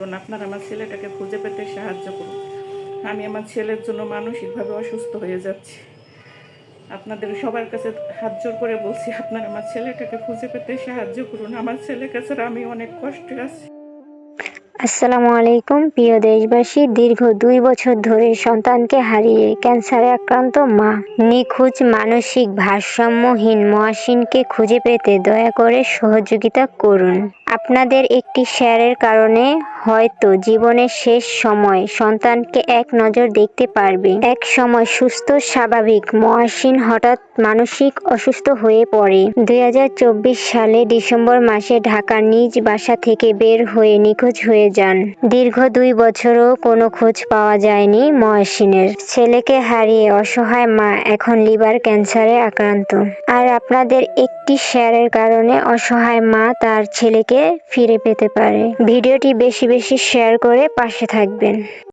আপনারা আমার ছেলেটাকে খুঁজে পেতে সাহায্য করুন। আমি আমার ছেলের জন্য মানসিকভাবে অসুস্থ হয়ে যাচ্ছি। আপনাদের সবার কাছে হাত জোর করে বলছি, আপনারা আমার ছেলেটাকে খুঁজে পেতে সাহায্য করুন। আমার ছেলেকে ছাড়া আমি অনেক কষ্টে আছি। আসসালামু আলাইকুম প্রিয় দেশবাসী। দীর্ঘ 2 বছর ধরে সন্তানকে হারিয়ে ক্যান্সারে আক্রান্ত মা নিখোঁজ মানসিক ভারসাম্যহীন মহাসিনকে খুঁজে পেতে দয়া করে সহযোগিতা করুন। আপনাদের একটি শেয়ারের কারণে হয়তো জীবনের শেষ সময় সন্তানকে এক নজর দেখতে পারবে। এক সময় সুস্থ স্বাভাবিক মহাসিন হঠাৎ মানসিক অসুস্থ হয়ে পড়ে। 2024 সালে ডিসেম্বর মাসে ঢাকার নিজ বাসা থেকে বের হয়ে নিখোঁজ হয়ে যান। দীর্ঘ 2 বছরও কোনো খোঁজ পাওয়া যায়নি মহাসিনের। ছেলেকে হারিয়ে অসহায় মা এখন লিভার ক্যান্সারে আক্রান্ত। আর আপনাদের একটি শেয়ারের কারণে অসহায় মা তার ছেলেকে ফিরে পেতে পারে। ভিডিওটি বেশি বেশি শেয়ার করে পাশে থাকবেন।